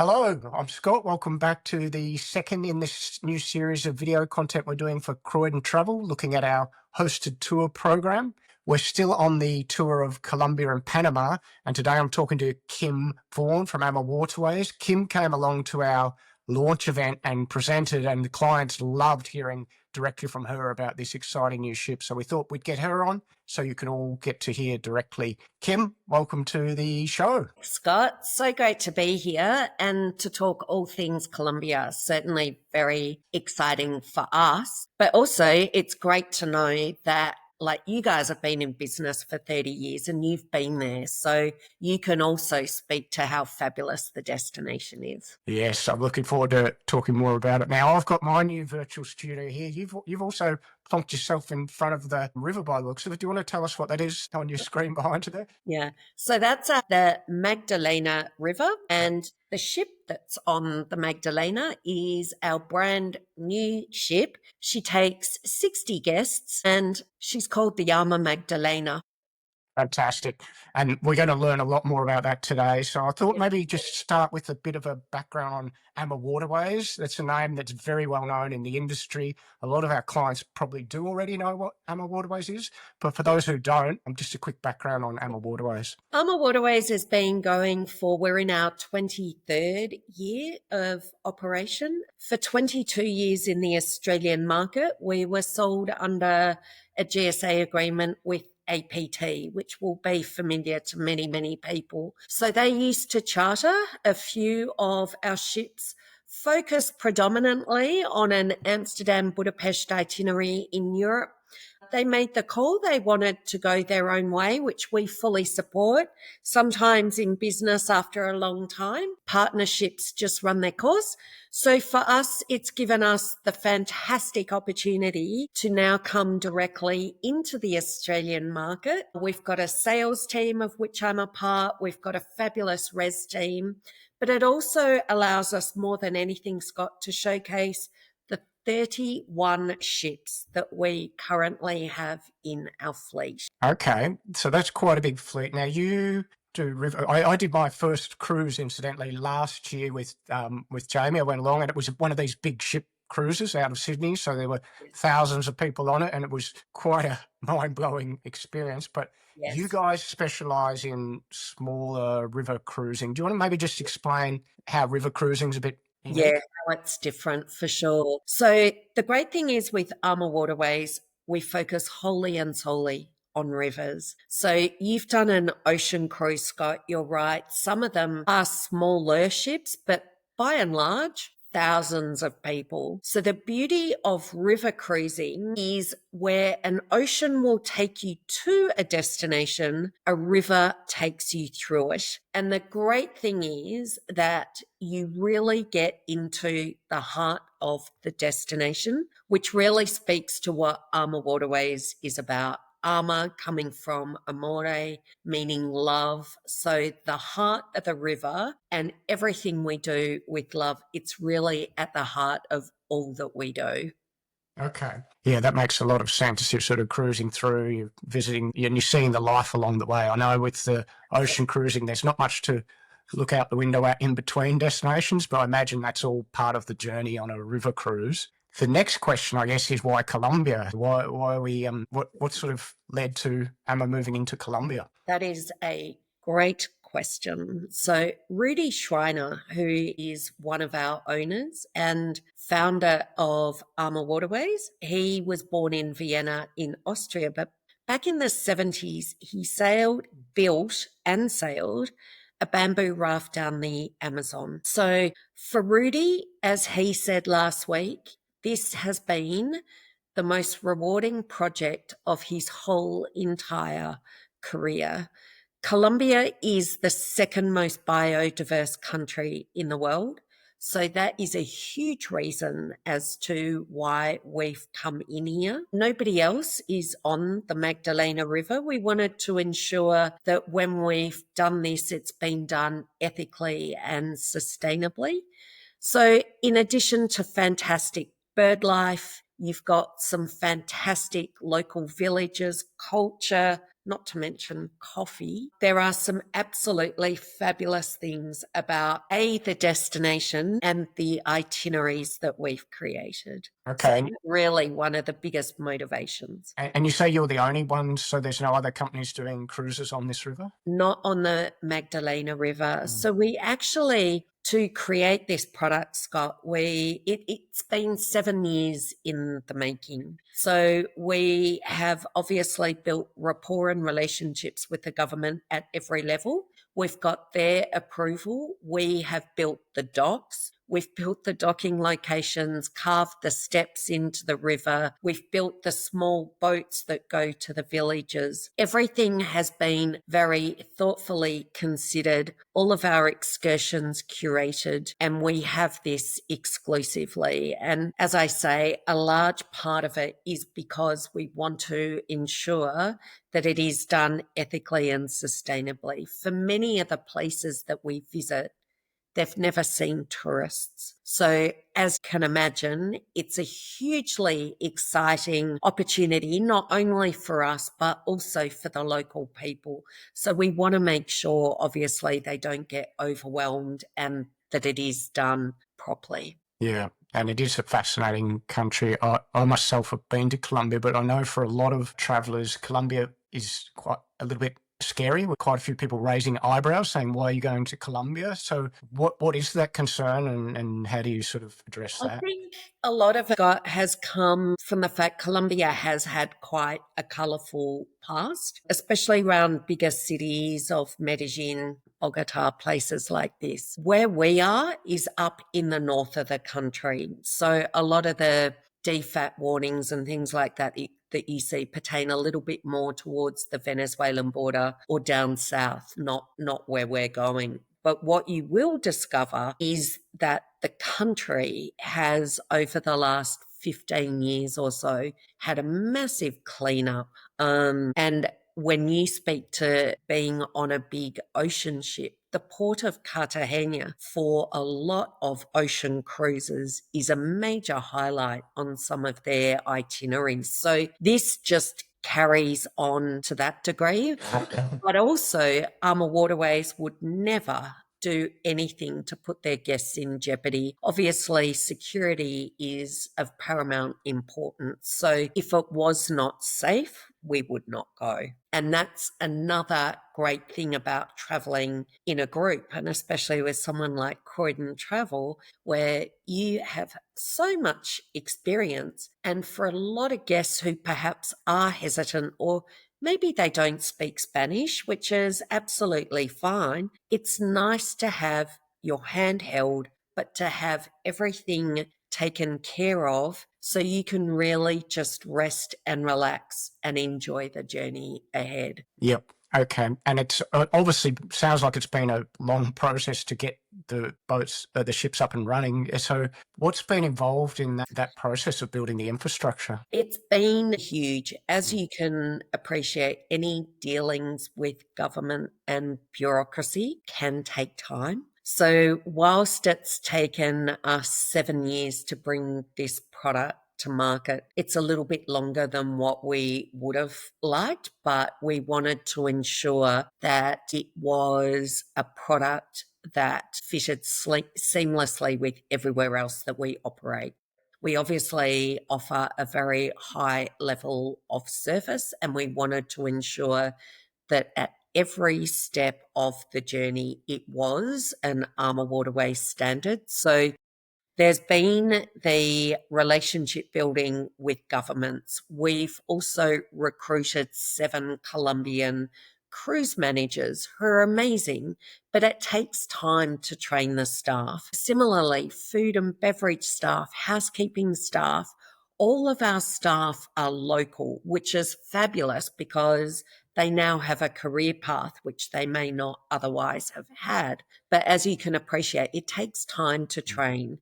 Hello, I'm Scott. Welcome back to the second in this new series of video content we're doing for Croydon Travel, looking at our hosted tour program. We're still on the tour of Colombia and Panama, and today I'm talking to Kim Vaughan from Ama Waterways. Kim came along to our launch event and presented, and the clients loved hearing directly from her about this exciting new ship. So we thought we'd get her on so you can all get to hear directly. Kim, welcome to the show. Scott, so great to be here and to talk all things Colombia. Certainly very exciting for us, but also it's great to know that you guys have been in business for 30 years and you've been there. So you can also speak to how fabulous the destination is. Yes, I'm looking forward to talking more about it. Now, I've got my new virtual studio here. You've also plonked yourself in front of the river by the looks of it. Do you want to tell us what that is on your screen behind you there? Yeah. So that's at the Magdalena River, and the ship that's on the Magdalena is our brand new ship. She takes 60 guests and she's called the Ama Magdalena. Fantastic. And we're going to learn a lot more about that today. So I thought maybe just start with a bit of a background on Ama Waterways. That's a name that's very well known in the industry. A lot of our clients probably do already know what Ama Waterways is, but for those who don't, just a quick background on Ama Waterways. Ama Waterways has been going we're in our 23rd year of operation. For 22 years in the Australian market, we were sold under a GSA agreement with APT, which will be familiar to many, many people. So they used to charter a few of our ships, focused predominantly on an Amsterdam-Budapest itinerary in Europe. They made the call. They wanted to go their own way, which we fully support. Sometimes in business, after a long time, partnerships just run their course. So for us, it's given us the fantastic opportunity to now come directly into the Australian market. We've got a sales team of which I'm a part. We've got a fabulous res team, but it also allows us more than anything, Scott, to showcase the 31 ships that we currently have in our fleet. Okay, so that's quite a big fleet. Now you do river. I did my first cruise, incidentally, last year with Jamie. I went along, and it was one of these big ship cruises out of Sydney. So there were thousands of people on it, and it was quite a mind-blowing experience. But you guys specialise in smaller river cruising. Do you want to maybe just explain how river cruising's a bit unique? Yeah, how it's different for sure. So the great thing is with Ama Waterways, we focus wholly and solely on rivers. So you've done an ocean cruise, Scott. You're right. Some of them are smaller ships, but by and large, thousands of people. So the beauty of river cruising is where an ocean will take you to a destination, a river takes you through it. And the great thing is that you really get into the heart of the destination, which really speaks to what Ama Waterways is about. Ama coming from amore, meaning love. So the heart of the river and everything we do with love, it's really at the heart of all that we do. Okay. Yeah, that makes a lot of sense. You're sort of cruising through, you're visiting, and you're seeing the life along the way. I know with the ocean cruising, there's not much to look out the window at in between destinations, but I imagine that's all part of the journey on a river cruise. The next question, I guess, is why Colombia? Why are we, what sort of led to Amma moving into Colombia? That is a great question. So Rudy Schreiner, who is one of our owners and founder of Ama Waterways, he was born in Vienna in Austria, but back in the 70s, he built and sailed a bamboo raft down the Amazon. So for Rudy, as he said last week, this has been the most rewarding project of his whole entire career. Colombia is the second most biodiverse country in the world. So that is a huge reason as to why we've come in here. Nobody else is on the Magdalena River. We wanted to ensure that when we've done this, it's been done ethically and sustainably. So in addition to fantastic bird life, you've got some fantastic local villages, culture, not to mention coffee. There are some absolutely fabulous things about the destination and the itineraries that we've created. So Okay. that's really one of the biggest motivations. And you say you're the only one, so there's no other companies doing cruises on this river? Not on the Magdalena River. Mm. So we actually, to create this product, Scott, it's been 7 years in the making. So we have obviously built rapport and relationships with the government at every level. We've got their approval. We have built the docks. We've built the docking locations, carved the steps into the river. We've built the small boats that go to the villages. Everything has been very thoughtfully considered, all of our excursions curated, and we have this exclusively. And as I say, a large part of it is because we want to ensure that it is done ethically and sustainably. For many of the places that we visit, they've never seen tourists. So, as you can imagine, it's a hugely exciting opportunity, not only for us, but also for the local people. So, we want to make sure, obviously, they don't get overwhelmed and that it is done properly. Yeah, and it is a fascinating country. I myself have been to Colombia, but I know for a lot of travelers, Colombia is quite a little bit scary, with quite a few people raising eyebrows saying, why are you going to Colombia? So what is that concern, and how do you sort of address I that? think a lot of it has come from the fact Colombia has had quite a colourful past, especially around bigger cities of Medellin, Bogota, places like this. Where we are is up in the north of the country. So a lot of the DFAT warnings and things like that that you see pertain a little bit more towards the Venezuelan border or down south, not where we're going. But what you will discover is that the country has, over the last 15 years or so, had a massive cleanup. And when you speak to being on a big ocean ship, the port of Cartagena for a lot of ocean cruises is a major highlight on some of their itineraries. So this just carries on to that degree. But also, Ama Waterways would never do anything to put their guests in jeopardy. Obviously, security is of paramount importance. So if it was not safe, we would not go. And that's another great thing about traveling in a group, and especially with someone like Croydon Travel, where you have so much experience. And for a lot of guests who perhaps are hesitant, or maybe they don't speak Spanish, which is absolutely fine, it's nice to have your hand held, but to have everything taken care of so you can really just rest and relax and enjoy the journey ahead. Yep. Okay. And it's obviously sounds like it's been a long process to get the boats, the ships up and running. So what's been involved in that process of building the infrastructure? It's been huge. As you can appreciate, any dealings with government and bureaucracy can take time. So, whilst it's taken us 7 years to bring this product to market, it's a little bit longer than what we would have liked, but we wanted to ensure that it was a product that fitted seamlessly with everywhere else that we operate. We obviously offer a very high level of service, and we wanted to ensure that at every step of the journey, it was an Ama Waterways standard. So there's been the relationship building with governments. We've also recruited 7 Colombian cruise managers who are amazing, but it takes time to train the staff. Similarly, food and beverage staff, housekeeping staff, all of our staff are local, which is fabulous because they now have a career path which they may not otherwise have had. But as you can appreciate, it takes time to train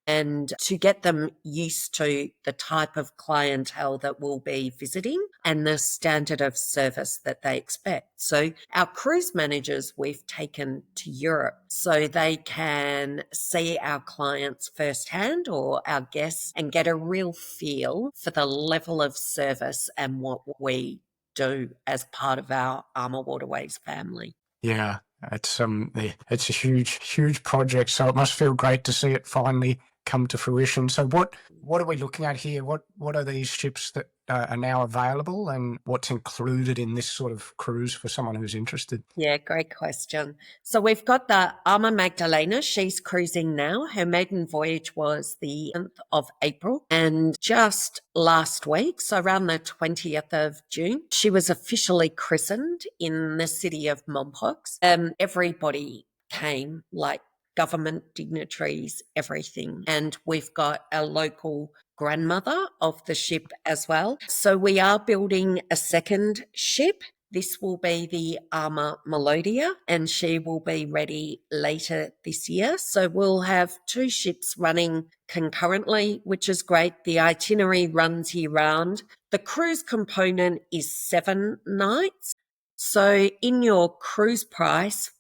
and to get them used to the type of clientele that will be visiting and the standard of service that they expect. So our cruise managers we've taken to Europe so they can see our clients firsthand, or our guests, and get a real feel for the level of service and what we do as part of our Ama Waterways family. Yeah, it's a huge project, so it must feel great to see it finally come to fruition. So what are we looking at here? What are these ships that are now available, and what's included in this sort of cruise for someone who's interested? Yeah, great question. So we've got the Ama Magdalena. She's cruising now. Her maiden voyage was the 10th of April. And just last week, so around the 20th of June, she was officially christened in the city of Mompox. Everybody came, like government dignitaries, everything. And we've got a local grandmother of the ship as well. So we are building a second ship. This will be the Ama Melodia, and she will be ready later this year. So we'll have two ships running concurrently, which is great. The itinerary runs year round. The cruise component is 7 nights. So in your cruise price,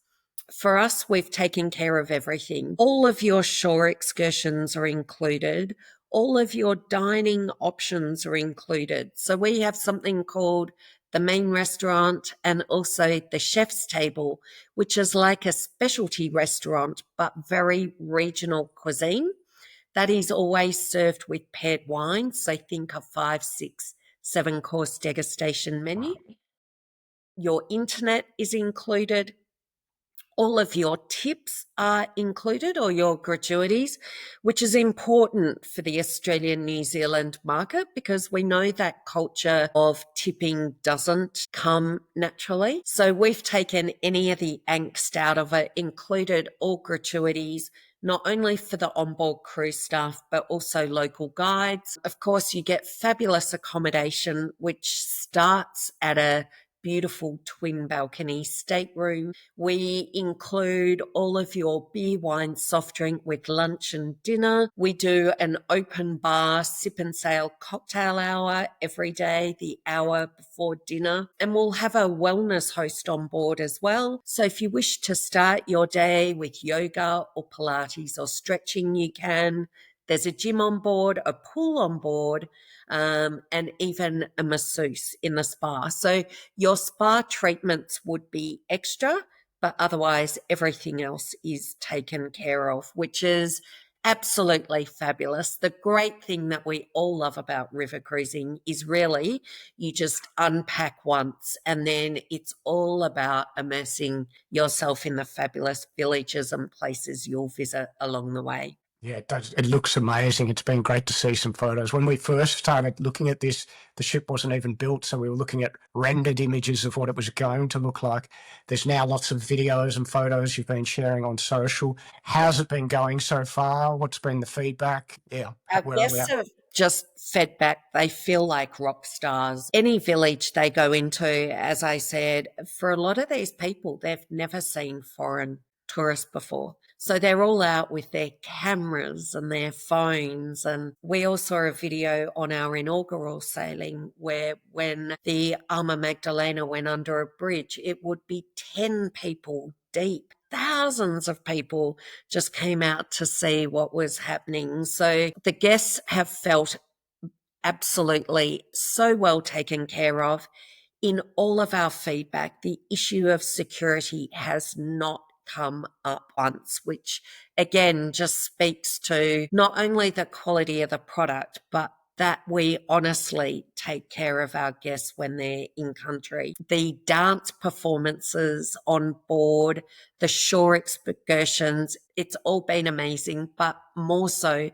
for us, we've taken care of everything. All of your shore excursions are included. All of your dining options are included. So we have something called the main restaurant and also the chef's table, which is like a specialty restaurant, but very regional cuisine. That is always served with paired wine. So think a 5, 6, 7 course degustation menu. Your internet is included. All of your tips are included, or your gratuities, which is important for the Australian New Zealand market because we know that culture of tipping doesn't come naturally. So we've taken any of the angst out of it, included all gratuities, not only for the onboard cruise staff, but also local guides. Of course, you get fabulous accommodation, which starts at a beautiful twin balcony stateroom. We include all of your beer, wine, soft drink with lunch and dinner. We do an open bar, sip and sail cocktail hour every day, the hour before dinner. And we'll have a wellness host on board as well. So if you wish to start your day with yoga or Pilates or stretching, you can. There's a gym on board, a pool on board, and even a masseuse in the spa. So your spa treatments would be extra, but otherwise everything else is taken care of, which is absolutely fabulous. The great thing that we all love about river cruising is really you just unpack once and then it's all about immersing yourself in the fabulous villages and places you'll visit along the way. Yeah, it does. It looks amazing. It's been great to see some photos. When we first started looking at this, the ship wasn't even built, so we were looking at rendered images of what it was going to look like. There's now lots of videos and photos you've been sharing on social. How's it been going so far? What's been the feedback? Yeah, Our where are we guests at? have just fed back. They feel like rock stars. Any village they go into, as I said, for a lot of these people, they've never seen foreign tourists before. So they're all out with their cameras and their phones. And we all saw a video on our inaugural sailing where when the Ama Magdalena went under a bridge, it would be 10 people deep. Thousands of people just came out to see what was happening. So the guests have felt absolutely so well taken care of. In all of our feedback, the issue of security has not come up once, which again just speaks to not only the quality of the product, but that we honestly take care of our guests when they're in country. The dance performances on board, the shore excursions, it's all been amazing, but more so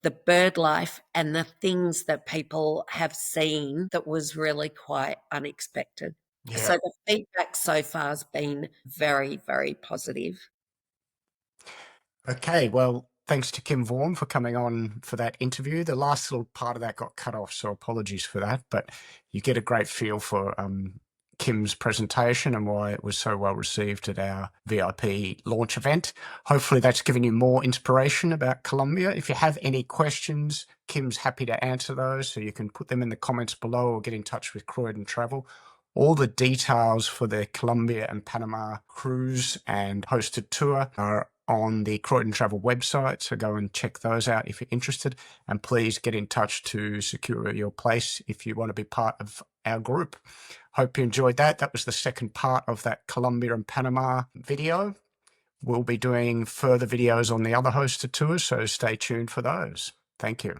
the bird life and the things that people have seen that was really quite unexpected. Yeah. So the feedback so far has been very, very positive. Okay, well, thanks to Kim Vaughan for coming on for that interview. The last little part of that got cut off, so apologies for that. But you get a great feel for Kim's presentation and why it was so well received at our VIP launch event. Hopefully, that's given you more inspiration about Colombia. If you have any questions, Kim's happy to answer those, so you can put them in the comments below or get in touch with Croydon Travel. All the details for the Colombia and Panama cruise and hosted tour are on the Croydon Travel website, so go and check those out if you're interested. And please get in touch to secure your place if you want to be part of our group. Hope you enjoyed that. That was the second part of that Colombia and Panama video. We'll be doing further videos on the other hosted tours, so stay tuned for those. Thank you.